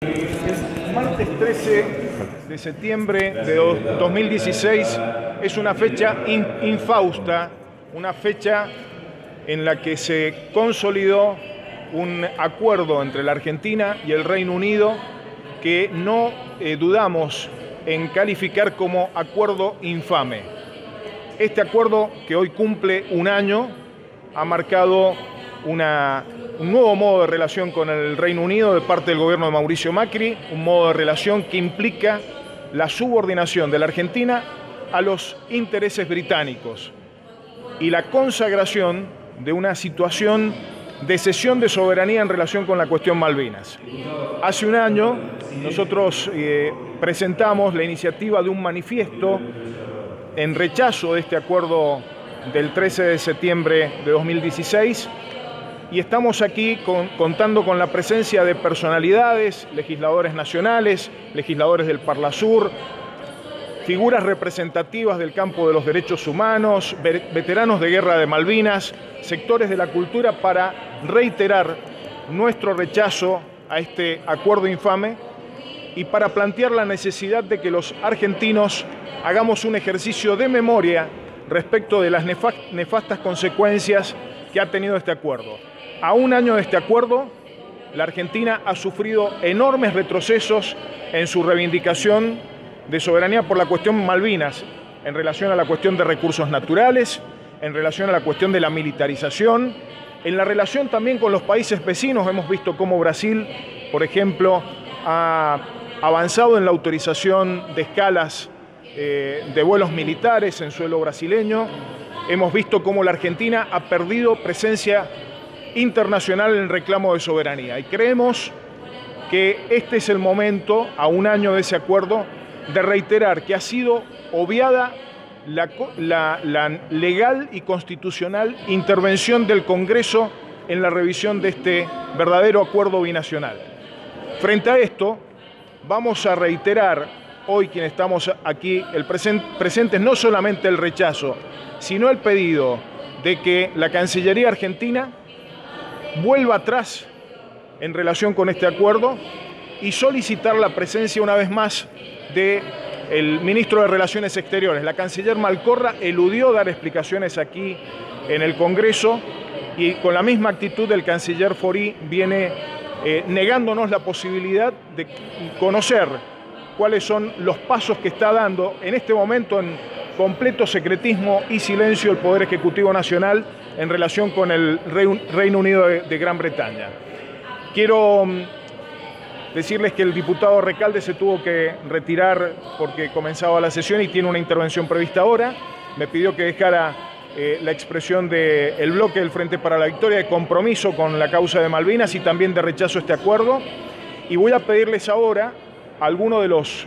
El martes 13 de septiembre de 2016 es una fecha infausta, una fecha en la que se consolidó un acuerdo entre la Argentina y el Reino Unido que no dudamos en calificar como acuerdo infame. Este acuerdo, que hoy cumple un año, ha marcado un nuevo modo de relación con el Reino Unido de parte del gobierno de Mauricio Macri, un modo de relación que implica la subordinación de la Argentina a los intereses británicos y la consagración de una situación de cesión de soberanía en relación con la cuestión Malvinas. Hace un año nosotros presentamos la iniciativa de un manifiesto en rechazo de este acuerdo del 13 de septiembre de 2016 y estamos aquí contando con la presencia de personalidades, legisladores nacionales, legisladores del Parlasur, figuras representativas del campo de los derechos humanos, veteranos de guerra de Malvinas, sectores de la cultura, para reiterar nuestro rechazo a este acuerdo infame y para plantear la necesidad de que los argentinos hagamos un ejercicio de memoria respecto de las nefastas consecuencias que ha tenido este acuerdo. A un año de este acuerdo, la Argentina ha sufrido enormes retrocesos en su reivindicación de soberanía por la cuestión Malvinas, en relación a la cuestión de recursos naturales, en relación a la cuestión de la militarización, en la relación también con los países vecinos. Hemos visto cómo Brasil, por ejemplo, ha avanzado en la autorización de escalas de vuelos militares en suelo brasileño. Hemos visto cómo la Argentina ha perdido presencia internacional en el reclamo de soberanía. Y creemos que este es el momento, a un año de ese acuerdo, de reiterar que ha sido obviada la legal y constitucional intervención del Congreso en la revisión de este verdadero acuerdo binacional. Frente a esto, vamos a reiterar hoy, quienes estamos aquí presentes, no solamente el rechazo, sino el pedido de que la Cancillería argentina vuelva atrás en relación con este acuerdo y solicitar la presencia una vez más del ministro de Relaciones Exteriores. La canciller Malcorra eludió dar explicaciones aquí en el Congreso y con la misma actitud el canciller Faury viene negándonos la posibilidad de conocer cuáles son los pasos que está dando en este momento en completo secretismo y silencio el Poder Ejecutivo Nacional en relación con el Reino Unido de Gran Bretaña. Quiero decirles que el diputado Recalde se tuvo que retirar porque comenzaba la sesión y tiene una intervención prevista ahora. Me pidió que dejara la expresión del bloque del Frente para la Victoria de compromiso con la causa de Malvinas y también de rechazo a este acuerdo. Y voy a pedirles ahora a algunos de los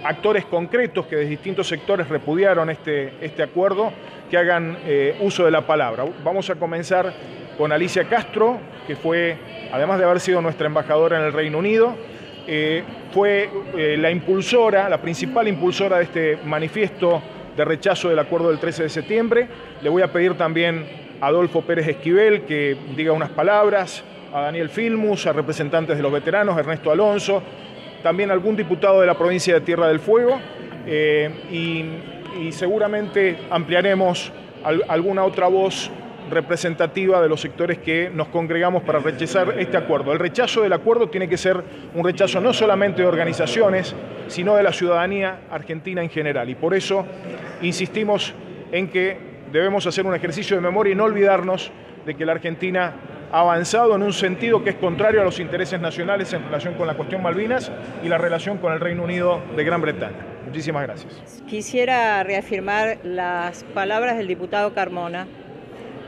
actores concretos que de distintos sectores repudiaron este acuerdo que hagan uso de la palabra. Vamos a comenzar con Alicia Castro, que fue, además de haber sido nuestra embajadora en el Reino Unido, fue la principal impulsora de este manifiesto de rechazo del acuerdo del 13 de septiembre. Le voy a pedir también a Adolfo Pérez Esquivel que diga unas palabras, a Daniel Filmus, a representantes de los veteranos, Ernesto Alonso, también algún diputado de la provincia de Tierra del Fuego y seguramente ampliaremos alguna otra voz representativa de los sectores que nos congregamos para rechazar este acuerdo. El rechazo del acuerdo tiene que ser un rechazo no solamente de organizaciones, sino de la ciudadanía argentina en general. Y por eso insistimos en que debemos hacer un ejercicio de memoria y no olvidarnos de que la Argentina ha avanzado en un sentido que es contrario a los intereses nacionales en relación con la cuestión Malvinas y la relación con el Reino Unido de Gran Bretaña. Muchísimas gracias. Quisiera reafirmar las palabras del diputado Carmona,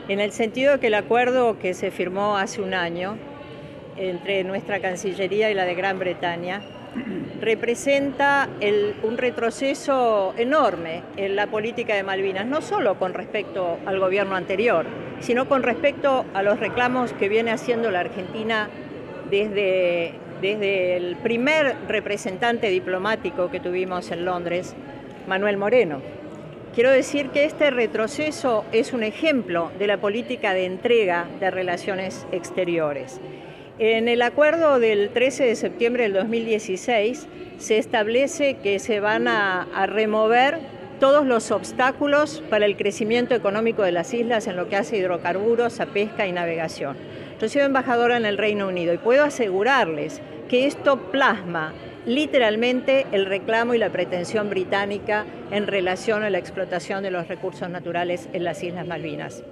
en el sentido de que el acuerdo que se firmó hace un año entre nuestra Cancillería y la de Gran Bretaña representa un retroceso enorme en la política de Malvinas, no solo con respecto al gobierno anterior, sino con respecto a los reclamos que viene haciendo la Argentina desde el primer representante diplomático que tuvimos en Londres, Manuel Moreno. Quiero decir que este retroceso es un ejemplo de la política de entrega de relaciones exteriores. En el acuerdo del 13 de septiembre del 2016 se establece que se van a remover todos los obstáculos para el crecimiento económico de las islas en lo que hace a hidrocarburos, a pesca y navegación. Yo soy embajadora en el Reino Unido y puedo asegurarles que esto plasma literalmente el reclamo y la pretensión británica en relación a la explotación de los recursos naturales en las Islas Malvinas.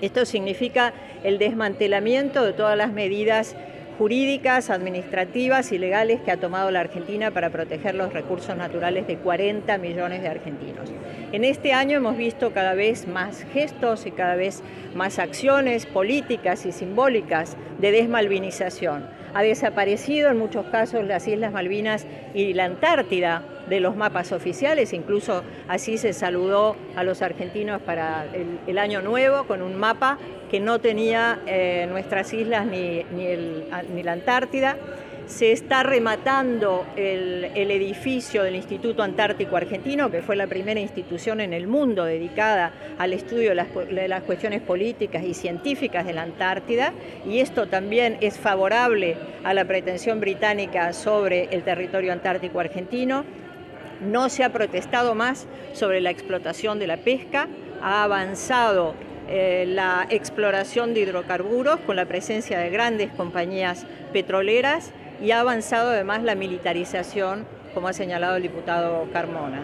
Esto significa el desmantelamiento de todas las medidas jurídicas, administrativas y legales que ha tomado la Argentina para proteger los recursos naturales de 40 millones de argentinos. En este año hemos visto cada vez más gestos y cada vez más acciones políticas y simbólicas de desmalvinización. Ha desaparecido en muchos casos las Islas Malvinas y la Antártida de los mapas oficiales, incluso así se saludó a los argentinos para el Año Nuevo con un mapa que no tenía nuestras islas ni la Antártida. Se está rematando el edificio del Instituto Antártico Argentino, que fue la primera institución en el mundo dedicada al estudio de las cuestiones políticas y científicas de la Antártida, y esto también es favorable a la pretensión británica sobre el territorio antártico argentino. No se ha protestado más sobre la explotación de la pesca, ha avanzado la exploración de hidrocarburos con la presencia de grandes compañías petroleras y ha avanzado además la militarización, como ha señalado el diputado Carmona.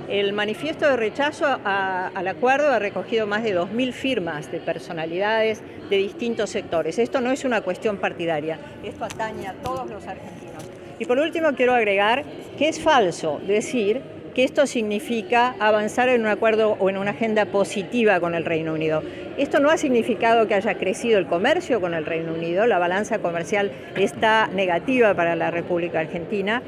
El manifiesto de rechazo al acuerdo ha recogido más de 2.000 firmas de personalidades de distintos sectores. Esto no es una cuestión partidaria, esto atañe a todos los argentinos. Y por último quiero agregar que es falso decir que esto significa avanzar en un acuerdo o en una agenda positiva con el Reino Unido. Esto no ha significado que haya crecido el comercio con el Reino Unido, la balanza comercial está negativa para la República Argentina,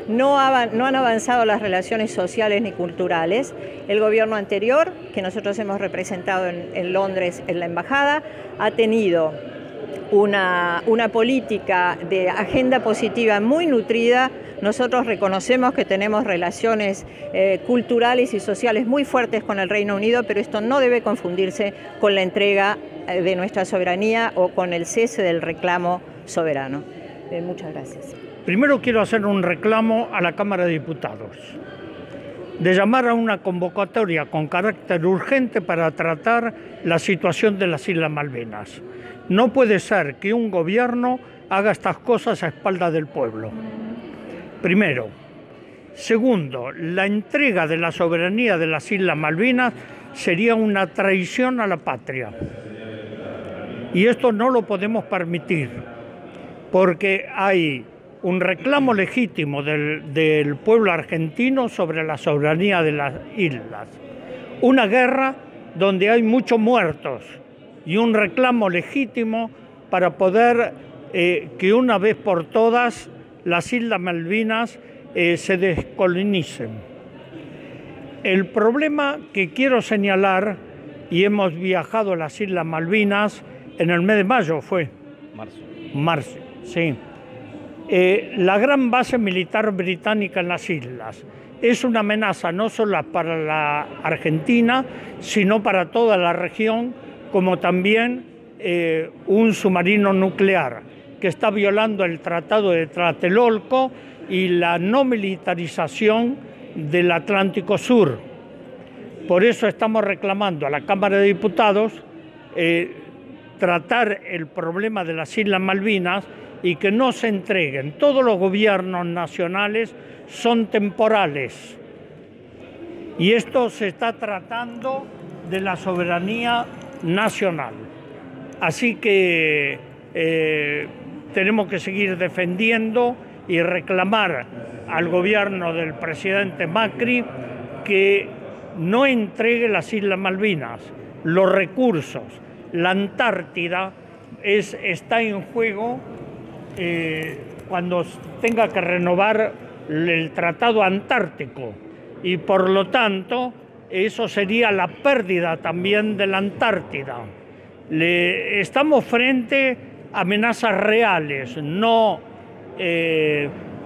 no han avanzado las relaciones sociales ni culturales. El gobierno anterior, que nosotros hemos representado en Londres en la embajada, ha tenido una política de agenda positiva muy nutrida. Nosotros reconocemos que tenemos relaciones culturales y sociales muy fuertes con el Reino Unido, pero esto no debe confundirse con la entrega de nuestra soberanía o con el cese del reclamo soberano. Muchas gracias. Primero quiero hacer un reclamo a la Cámara de Diputados, de llamar a una convocatoria con carácter urgente para tratar la situación de las Islas Malvinas. No puede ser que un gobierno haga estas cosas a espaldas del pueblo. Primero. Segundo, la entrega de la soberanía de las Islas Malvinas sería una traición a la patria. Y esto no lo podemos permitir, porque hay un reclamo legítimo del pueblo argentino sobre la soberanía de las islas. Una guerra donde hay muchos muertos y un reclamo legítimo para poder que una vez por todas las Islas Malvinas se descolonicen. El problema que quiero señalar, y hemos viajado a las Islas Malvinas en el mes de mayo, fue marzo, sí. La gran base militar británica en las islas es una amenaza no solo para la Argentina, sino para toda la región, como también un submarino nuclear que está violando el Tratado de Tlatelolco y la no militarización del Atlántico Sur. Por eso estamos reclamando a la Cámara de Diputados tratar el problema de las Islas Malvinas y que no se entreguen. Todos los gobiernos nacionales son temporales y esto se está tratando de la soberanía nacional. Así que tenemos que seguir defendiendo y reclamar al gobierno del presidente Macri que no entregue las Islas Malvinas, los recursos. La Antártida está en juego cuando tenga que renovar el Tratado Antártico y por lo tanto eso sería la pérdida también de la Antártida. Estamos frente a amenazas reales, no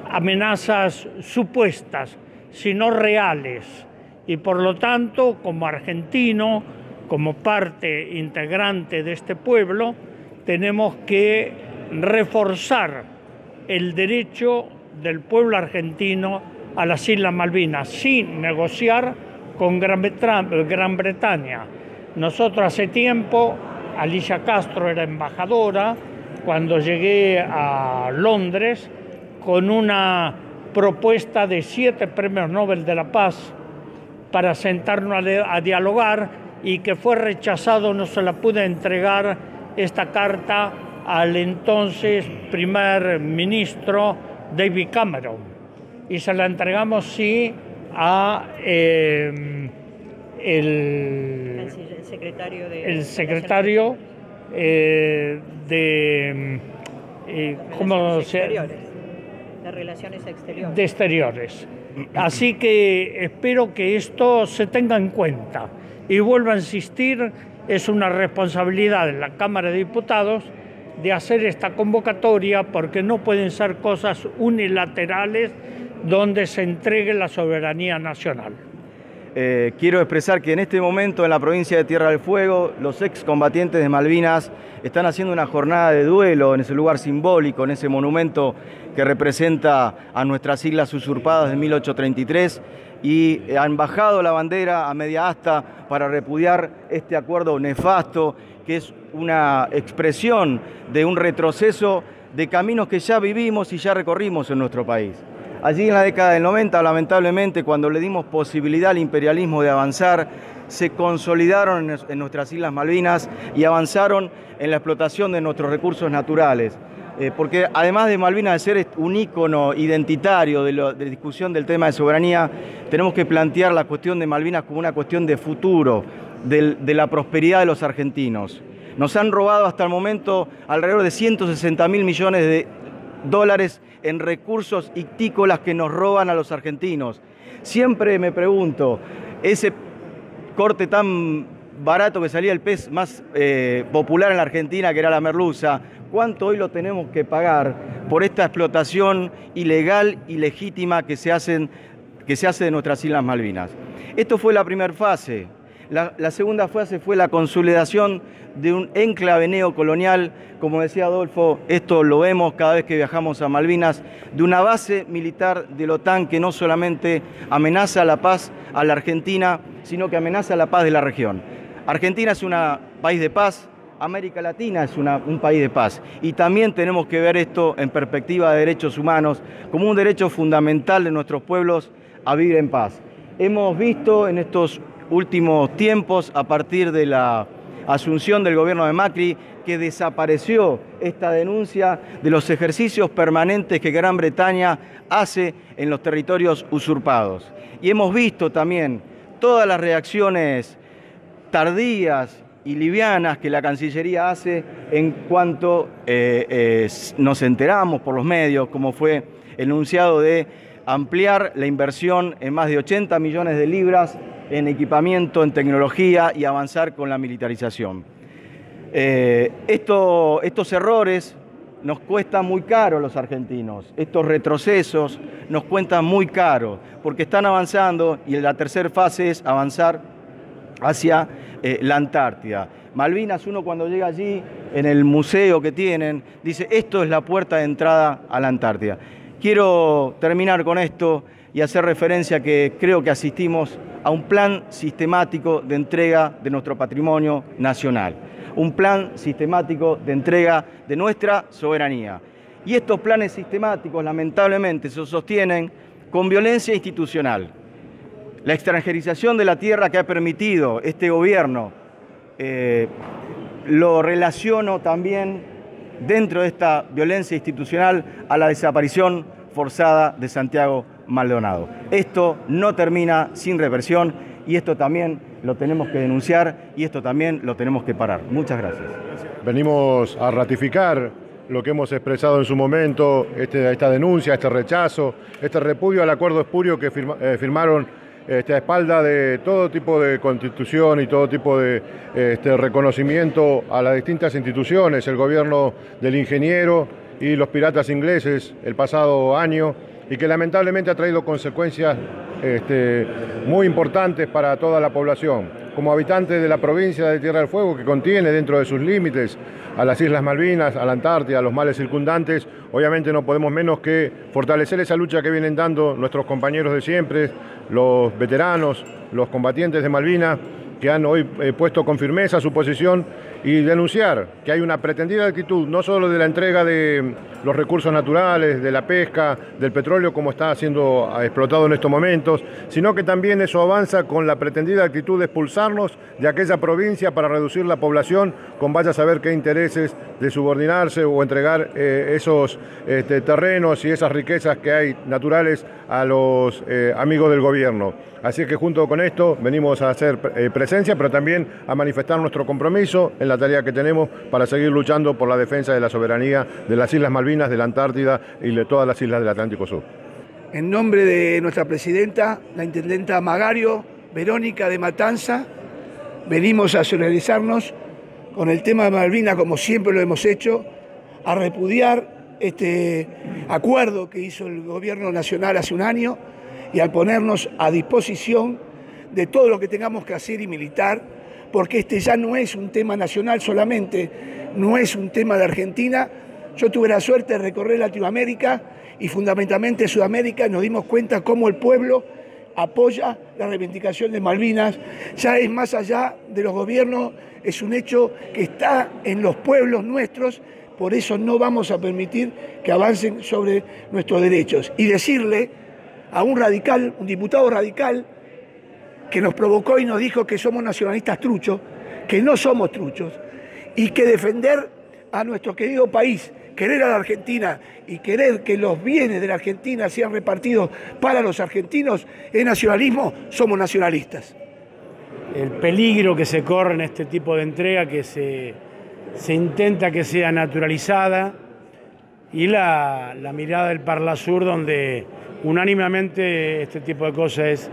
amenazas supuestas, sino reales. Y por lo tanto, como argentino, como parte integrante de este pueblo, tenemos que reforzar el derecho del pueblo argentino a las Islas Malvinas sin negociar con Gran Bretaña. Nosotros hace tiempo, Alicia Castro era embajadora, cuando llegué a Londres con una propuesta de 7 premios Nobel de la Paz para sentarnos a dialogar, y que fue rechazado, no se la pude entregar esta carta al entonces primer ministro David Cameron, y se la entregamos sí a el secretario ¿cómo de Relaciones Exteriores. De Exteriores. Así que espero que esto se tenga en cuenta. Y vuelvo a insistir, es una responsabilidad de la Cámara de Diputados de hacer esta convocatoria, porque no pueden ser cosas unilaterales donde se entregue la soberanía nacional. Quiero expresar que en este momento en la provincia de Tierra del Fuego los excombatientes de Malvinas están haciendo una jornada de duelo en ese lugar simbólico, en ese monumento que representa a nuestras islas usurpadas de 1833, y han bajado la bandera a media asta para repudiar este acuerdo nefasto, que es una expresión de un retroceso de caminos que ya vivimos y ya recorrimos en nuestro país. Allí en la década del 90, lamentablemente, cuando le dimos posibilidad al imperialismo de avanzar, se consolidaron en nuestras Islas Malvinas y avanzaron en la explotación de nuestros recursos naturales. Porque además de Malvinas de ser un ícono identitario de discusión del tema de soberanía, tenemos que plantear la cuestión de Malvinas como una cuestión de futuro, de la prosperidad de los argentinos. Nos han robado hasta el momento alrededor de 160.000 millones de dólares en recursos ictícolas que nos roban a los argentinos. Siempre me pregunto, ese corte tan barato que salía el pez más popular en la Argentina, que era la merluza, ¿cuánto hoy lo tenemos que pagar por esta explotación ilegal y legítima que se hace de nuestras Islas Malvinas? Esto fue la primera fase. La segunda fase fue la consolidación de un enclave neocolonial, como decía Adolfo, esto lo vemos cada vez que viajamos a Malvinas, de una base militar de la OTAN que no solamente amenaza la paz a la Argentina, sino que amenaza la paz de la región. Argentina es un país de paz, América Latina es un país de paz, y también tenemos que ver esto en perspectiva de derechos humanos como un derecho fundamental de nuestros pueblos a vivir en paz. Hemos visto en estos últimos tiempos, a partir de la asunción del gobierno de Macri, que desapareció esta denuncia de los ejercicios permanentes que Gran Bretaña hace en los territorios usurpados. Y hemos visto también todas las reacciones tardías y livianas que la Cancillería hace en cuanto nos enteramos por los medios, como fue el enunciado de ampliar la inversión en más de 80 millones de libras en equipamiento, en tecnología y avanzar con la militarización. Estos errores nos cuestan muy caro a los argentinos, estos retrocesos nos cuestan muy caro, porque están avanzando y la tercera fase es avanzar hacia la Antártida. Malvinas, uno cuando llega allí, en el museo que tienen, dice, esto es la puerta de entrada a la Antártida. Quiero terminar con esto y hacer referencia a que creo que asistimos a un plan sistemático de entrega de nuestro patrimonio nacional, un plan sistemático de entrega de nuestra soberanía. Y estos planes sistemáticos, lamentablemente, se sostienen con violencia institucional. La extranjerización de la tierra que ha permitido este gobierno, lo relaciono también dentro de esta violencia institucional a la desaparición forzada de Santiago Maldonado. Esto no termina sin represión y esto también lo tenemos que denunciar y esto también lo tenemos que parar. Muchas gracias. Venimos a ratificar lo que hemos expresado en su momento, esta denuncia, este rechazo, este repudio al acuerdo espurio que firmaron a espalda de todo tipo de constitución y todo tipo de reconocimiento a las distintas instituciones, el gobierno del ingeniero y los piratas ingleses el pasado año, y que lamentablemente ha traído consecuencias muy importantes para toda la población. como habitante de la provincia de Tierra del Fuego, que contiene dentro de sus límites a las Islas Malvinas, a la Antártida, a los mares circundantes, obviamente no podemos menos que fortalecer esa lucha que vienen dando nuestros compañeros de siempre, los veteranos, los combatientes de Malvinas, que han hoy puesto con firmeza su posición y denunciar que hay una pretendida actitud no solo de la entrega de los recursos naturales, de la pesca, del petróleo como está siendo explotado en estos momentos, sino que también eso avanza con la pretendida actitud de expulsarnos de aquella provincia para reducir la población con vaya a saber qué intereses de subordinarse o entregar esos terrenos y esas riquezas que hay naturales a los amigos del gobierno. Así que junto con esto venimos a hacer presencia, pero también a manifestar nuestro compromiso en la tarea que tenemos para seguir luchando por la defensa de la soberanía de las Islas Malvinas, de la Antártida y de todas las islas del Atlántico Sur. En nombre de nuestra presidenta, la intendenta Magario, Verónica de Matanza, venimos a solidarizarnos con el tema de Malvinas, como siempre lo hemos hecho, a repudiar este acuerdo que hizo el gobierno nacional hace un año y a ponernos a disposición de todo lo que tengamos que hacer y militar, porque este ya no es un tema nacional solamente, no es un tema de Argentina. Yo tuve la suerte de recorrer Latinoamérica y fundamentalmente Sudamérica, nos dimos cuenta cómo el pueblo apoya la reivindicación de Malvinas, ya es más allá de los gobiernos, es un hecho que está en los pueblos nuestros, por eso no vamos a permitir que avancen sobre nuestros derechos. Y decirle a un radical, un diputado radical, que nos provocó y nos dijo que somos nacionalistas truchos, que no somos truchos, y que defender a nuestro querido país, querer a la Argentina y querer que los bienes de la Argentina sean repartidos para los argentinos es nacionalismo, somos nacionalistas. El peligro que se corre en este tipo de entrega, que se intenta que sea naturalizada, y la mirada del Parlasur, donde unánimemente este tipo de cosas es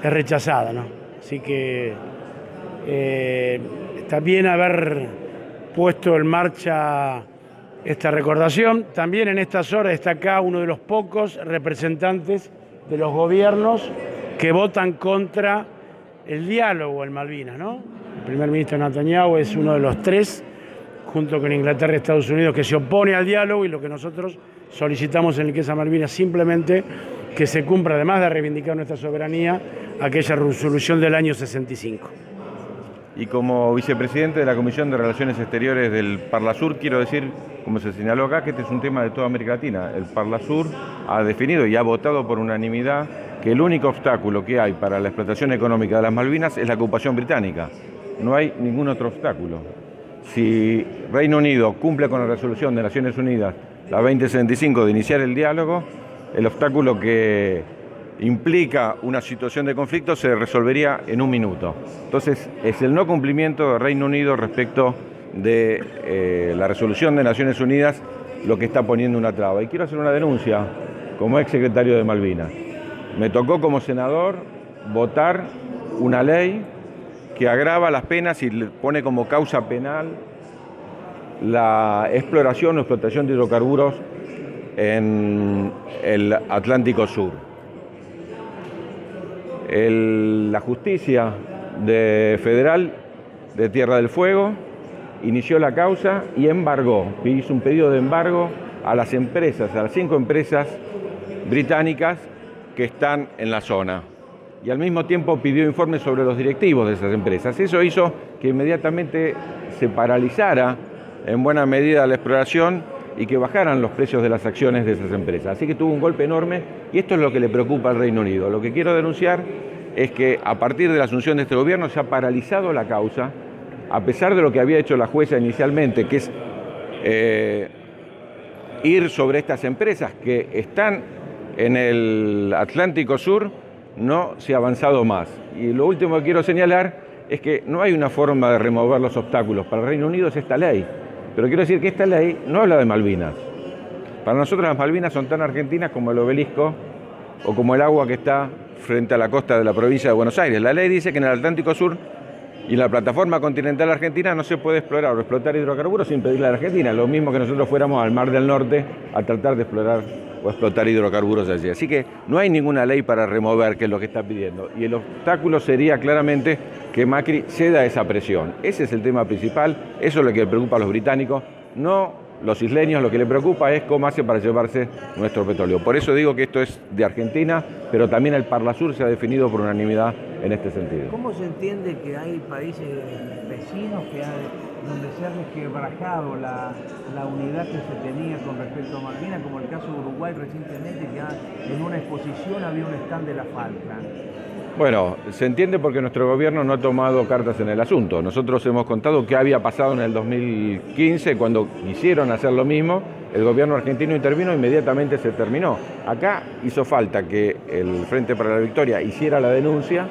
rechazada, ¿no? Así que está bien haber puesto en marcha esta recordación. También en estas horas está acá uno de los pocos representantes de los gobiernos que votan contra el diálogo en Malvinas, ¿no? El primer ministro Netanyahu es uno de los tres, junto con Inglaterra y Estados Unidos, que se opone al diálogo, y lo que nosotros solicitamos en el caso de Malvinas simplemente que se cumpla, además de reivindicar nuestra soberanía, aquella resolución del año 65. Y como vicepresidente de la Comisión de Relaciones Exteriores del Parlasur, quiero decir, como se señaló acá, que este es un tema de toda América Latina. El Parlasur ha definido y ha votado por unanimidad que el único obstáculo que hay para la explotación económica de las Malvinas es la ocupación británica. No hay ningún otro obstáculo. Si Reino Unido cumple con la resolución de Naciones Unidas, la 2075, de iniciar el diálogo, el obstáculo que implica una situación de conflicto se resolvería en un minuto. Entonces, es el no cumplimiento de Reino Unido respecto de la resolución de Naciones Unidas lo que está poniendo una traba. Y quiero hacer una denuncia como ex secretario de Malvinas. Me tocó como senador votar una ley que agrava las penas y le pone como causa penal la exploración o explotación de hidrocarburos en el Atlántico Sur. La justicia federal de Tierra del Fuego inició la causa y embargó, hizo un pedido de embargo a las empresas, a las 5 empresas británicas que están en la zona. Y al mismo tiempo pidió informes sobre los directivos de esas empresas. Eso hizo que inmediatamente se paralizara en buena medida la exploración y que bajaran los precios de las acciones de esas empresas. Así que tuvo un golpe enorme y esto es lo que le preocupa al Reino Unido. Lo que quiero denunciar es que a partir de la asunción de este gobierno se ha paralizado la causa, a pesar de lo que había hecho la jueza inicialmente, que es ir sobre estas empresas que están en el Atlántico Sur, no se ha avanzado más. Y lo último que quiero señalar es que no hay una forma de remover los obstáculos. Para el Reino Unido es esta ley. Pero quiero decir que esta ley no habla de Malvinas. Para nosotros las Malvinas son tan argentinas como el obelisco o como el agua que está frente a la costa de la provincia de Buenos Aires. La ley dice que en el Atlántico Sur y en la plataforma continental argentina no se puede explorar o explotar hidrocarburos sin pedirle a la Argentina. Lo mismo que nosotros fuéramos al Mar del Norte a tratar de explorar o explotar hidrocarburos allí. Así que no hay ninguna ley para remover, que es lo que está pidiendo. Y el obstáculo sería claramente que Macri ceda esa presión. Ese es el tema principal, eso es lo que le preocupa a los británicos, no los isleños. Lo que le preocupa es cómo hace para llevarse nuestro petróleo. Por eso digo que esto es de Argentina, pero también el Parlasur se ha definido por unanimidad en este sentido. ¿Cómo se entiende que hay países vecinos donde se ha resquebrajado la unidad que se tenía con respecto a Malvinas, como el caso de Uruguay recientemente, que en una exposición había un stand de la Falkland? Bueno, se entiende porque nuestro gobierno no ha tomado cartas en el asunto. Nosotros hemos contado qué había pasado en el 2015, cuando quisieron hacer lo mismo, el gobierno argentino intervino, inmediatamente se terminó. Acá hizo falta que el Frente para la Victoria hiciera la denuncia,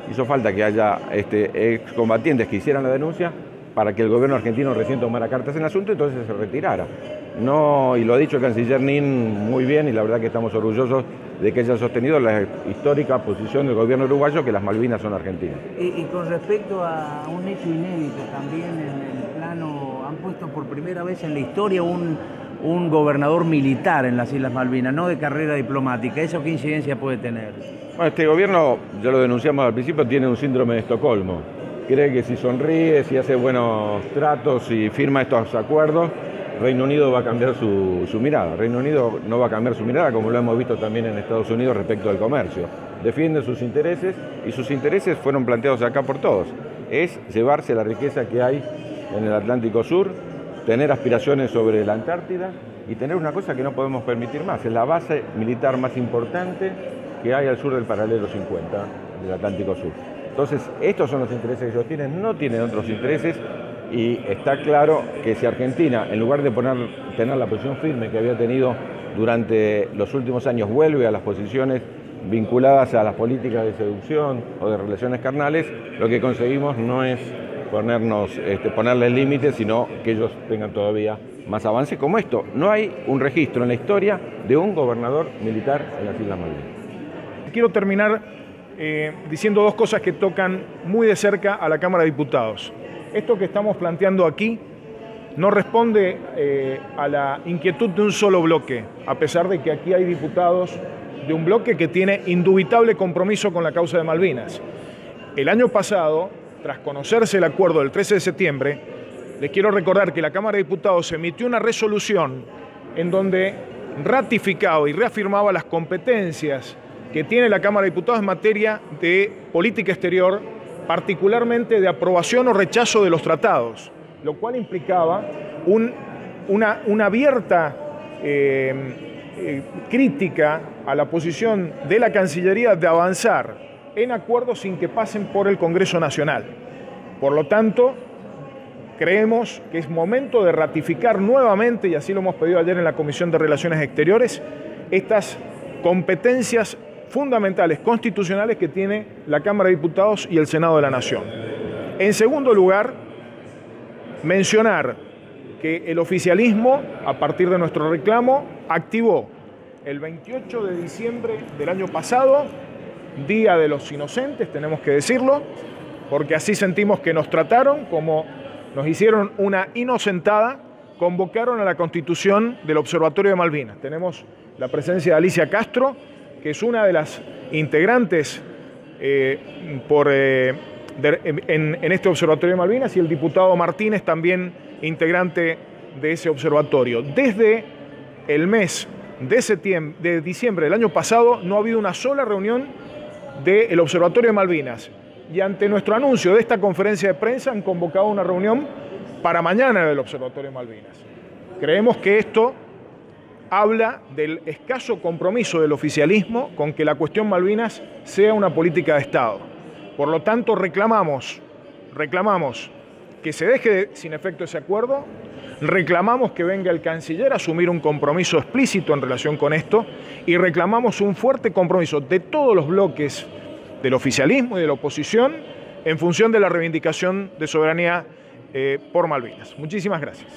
hizo falta que haya excombatientes que hicieran la denuncia para que el gobierno argentino recién tomara cartas en el asunto y entonces se retirara. No, y lo ha dicho el canciller Nin muy bien, y la verdad que estamos orgullosos de que haya sostenido la histórica posición del gobierno uruguayo que las Malvinas son argentinas. Y con respecto a un hecho inédito también en el plano, han puesto por primera vez en la historia un gobernador militar en las Islas Malvinas, no de carrera diplomática. ¿Eso qué incidencia puede tener? Bueno, este gobierno, ya lo denunciamos al principio, tiene un síndrome de Estocolmo. Cree que si sonríe, si hace buenos tratos, si firma estos acuerdos, Reino Unido va a cambiar su mirada. Reino Unido no va a cambiar su mirada, como lo hemos visto también en Estados Unidos respecto al comercio. Defiende sus intereses, y sus intereses fueron planteados acá por todos. Es llevarse la riqueza que hay en el Atlántico Sur, tener aspiraciones sobre la Antártida y tener una cosa que no podemos permitir más. Es la base militar más importante que hay al sur del paralelo 50 del Atlántico Sur. Entonces, estos son los intereses que ellos tienen, no tienen otros intereses, y está claro que si Argentina, en lugar de tener la posición firme que había tenido durante los últimos años, vuelve a las posiciones vinculadas a las políticas de seducción o de relaciones carnales, lo que conseguimos no es ponerles límites, sino que ellos tengan todavía más avance como esto. No hay un registro en la historia de un gobernador militar en las Islas Malvinas. Quiero terminar diciendo dos cosas que tocan muy de cerca a la Cámara de Diputados. Esto que estamos planteando aquí no responde a la inquietud de un solo bloque, a pesar de que aquí hay diputados de un bloque que tiene indubitable compromiso con la causa de Malvinas. El año pasado, tras conocerse el acuerdo del 13 de septiembre, les quiero recordar que la Cámara de Diputados emitió una resolución en donde ratificaba y reafirmaba las competencias que tiene la Cámara de Diputados en materia de política exterior, particularmente de aprobación o rechazo de los tratados, lo cual implicaba una abierta crítica a la posición de la Cancillería de avanzar en acuerdos sin que pasen por el Congreso Nacional. Por lo tanto, creemos que es momento de ratificar nuevamente, y así lo hemos pedido ayer en la Comisión de Relaciones Exteriores, estas competencias fundamentales, constitucionales, que tiene la Cámara de Diputados y el Senado de la Nación. En segundo lugar, mencionar que el oficialismo, a partir de nuestro reclamo, activó el 28 de diciembre del año pasado, Día de los Inocentes, tenemos que decirlo, porque así sentimos que nos trataron, como nos hicieron una inocentada, convocaron a la constitución del Observatorio de Malvinas. Tenemos la presencia de Alicia Castro, que es una de las integrantes en este Observatorio de Malvinas, y el diputado Martínez, también integrante de ese observatorio. Desde el mes de diciembre del año pasado no ha habido una sola reunión del Observatorio de Malvinas, y ante nuestro anuncio de esta conferencia de prensa han convocado una reunión para mañana del Observatorio de Malvinas. Creemos que esto habla del escaso compromiso del oficialismo con que la cuestión Malvinas sea una política de Estado. Por lo tanto, reclamamos que se deje sin efecto ese acuerdo, reclamamos que venga el canciller a asumir un compromiso explícito en relación con esto, y reclamamos un fuerte compromiso de todos los bloques del oficialismo y de la oposición en función de la reivindicación de soberanía por Malvinas. Muchísimas gracias.